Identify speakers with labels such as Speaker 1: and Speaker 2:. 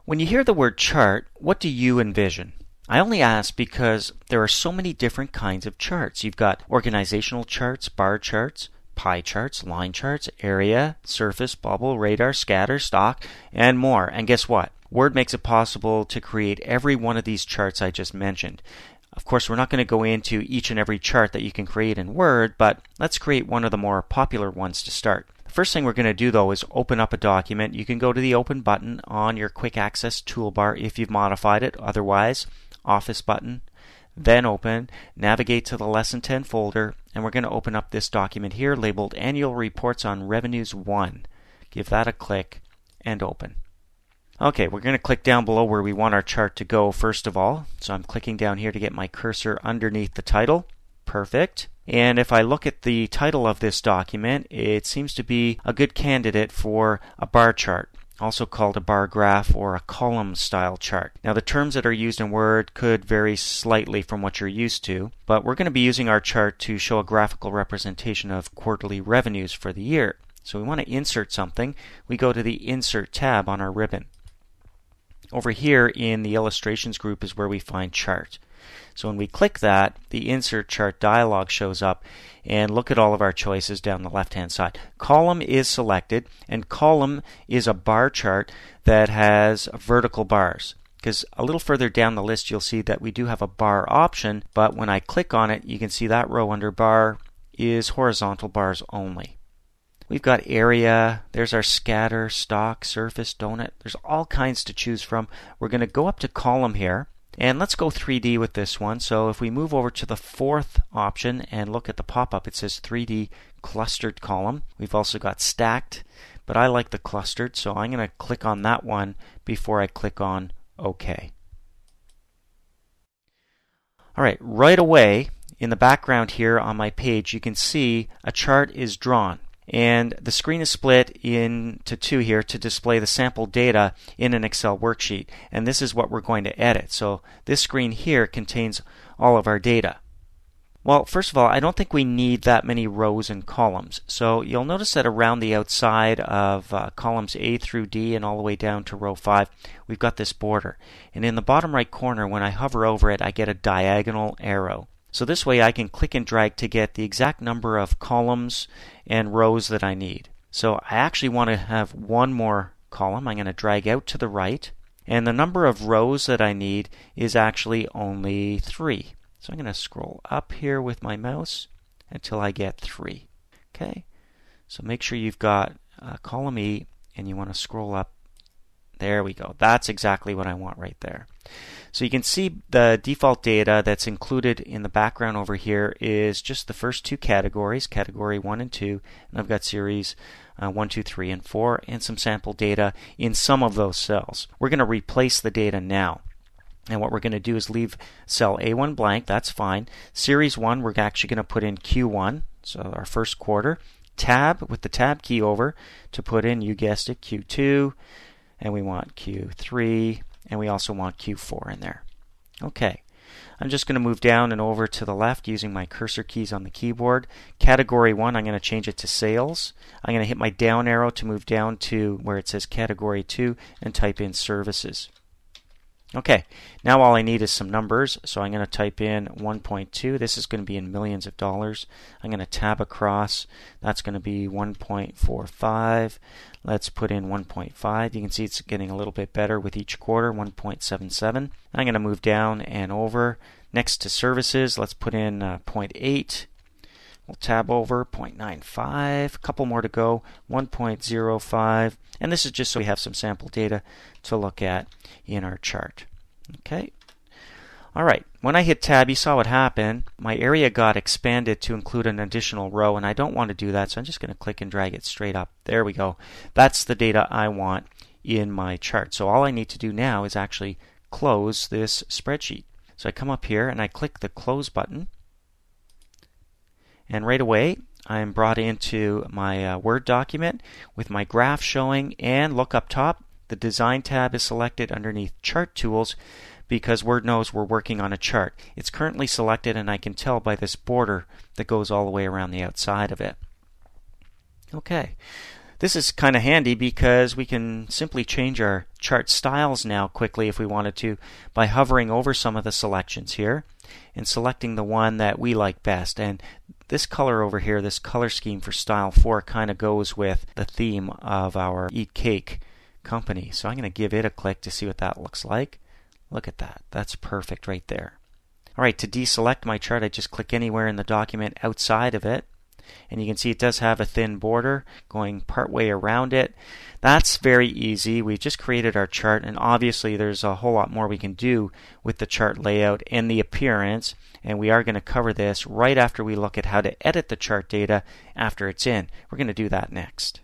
Speaker 1: When you hear the word chart, what do you envision? I only ask because there are so many different kinds of charts. You've got organizational charts, bar charts, pie charts, line charts, area, surface, bubble, radar, scatter, stock, and more. And guess what? Word makes it possible to create every one of these charts I just mentioned. Of course, we're not going to go into each and every chart that you can create in Word, but let's create one of the more popular ones to start. The first thing we're going to do, though, is open up a document. You can go to the Open button on your Quick Access toolbar if you've modified it. Otherwise, Office button, then Open, navigate to the Lesson 10 folder, and we're going to open up this document here labeled Annual Reports on Revenues 1. Give that a click and open. Okay, we're going to click down below where we want our chart to go first of all. So I'm clicking down here to get my cursor underneath the title. Perfect. And if I look at the title of this document, it seems to be a good candidate for a bar chart, also called a bar graph or a column style chart. Now the terms that are used in Word could vary slightly from what you're used to, but we're going to be using our chart to show a graphical representation of quarterly revenues for the year. So we want to insert something. We go to the Insert tab on our ribbon. Over here in the Illustrations group is where we find Chart. So when we click that, the Insert Chart dialog shows up, and look at all of our choices down the left-hand side. Column is selected, and column is a bar chart that has vertical bars. Because a little further down the list you'll see that we do have a bar option, but when I click on it, you can see that row under bar is horizontal bars only. We've got area, there's our scatter, stock, surface, donut. There's all kinds to choose from. We're going to go up to column here, and let's go 3D with this one. So if we move over to the fourth option and look at the pop-up, it says 3D clustered column. We've also got stacked, but I like the clustered, so I'm going to click on that one before I click on OK. Alright, right away in the background here on my page, you can see a chart is drawn. And the screen is split into two here to display the sample data in an Excel worksheet. And this is what we're going to edit. So this screen here contains all of our data. Well, first of all, I don't think we need that many rows and columns. So you'll notice that around the outside of columns A through D and all the way down to row 5, we've got this border. And in the bottom right corner, when I hover over it, I get a diagonal arrow. So this way I can click and drag to get the exact number of columns and rows that I need. So I actually want to have one more column. I'm going to drag out to the right, and the number of rows that I need is actually only 3. So I'm going to scroll up here with my mouse until I get 3. Okay, so make sure you've got column E and you want to scroll up. There we go. That's exactly what I want right there. So you can see the default data that's included in the background over here is just the first two categories, category 1 and 2, and I've got series 1, 2, 3, and 4, and some sample data in some of those cells. We're going to replace the data now. And what we're going to do is leave cell A1 blank, that's fine. Series 1, we're actually going to put in Q1, so our first quarter. Tab, with the tab key over, to put in, you guessed it, Q2, and we want Q3, and we also want Q4 in there. Okay, I'm just going to move down and over to the left using my cursor keys on the keyboard. Category 1, I'm going to change it to sales. I'm going to hit my down arrow to move down to where it says Category 2 and type in services. Okay, now all I need is some numbers, so I'm going to type in 1.2. This is going to be in millions of dollars. I'm going to tab across. That's going to be 1.45. Let's put in 1.5. You can see it's getting a little bit better with each quarter, 1.77. I'm going to move down and over. Next to services, let's put in 0.8. We'll tab over 0.95, a couple more to go, 1.05, and this is just so we have some sample data to look at in our chart. Okay. All right, when I hit tab, you saw what happened. My area got expanded to include an additional row, and I don't want to do that, so I'm just going to click and drag it straight up. There we go. That's the data I want in my chart. So all I need to do now is actually close this spreadsheet. So I come up here and I click the close button. And right away, I'm brought into my Word document with my graph showing, and look up top, the Design tab is selected underneath Chart Tools because Word knows we're working on a chart. It's currently selected, and I can tell by this border that goes all the way around the outside of it. Okay, This is kind of handy because we can simply change our chart styles now quickly if we wanted to by hovering over some of the selections here and selecting the one that we like best. And this color over here, this color scheme for Style 4, kind of goes with the theme of our Eat Cake company. So I'm going to give it a click to see what that looks like. Look at that. That's perfect right there. Alright, to deselect my chart, I just click anywhere in the document outside of it. And you can see it does have a thin border going partway around it. That's very easy. We've just created our chart, and obviously there's a whole lot more we can do with the chart layout and the appearance, and we are going to cover this right after we look at how to edit the chart data after it's in. We're going to do that next.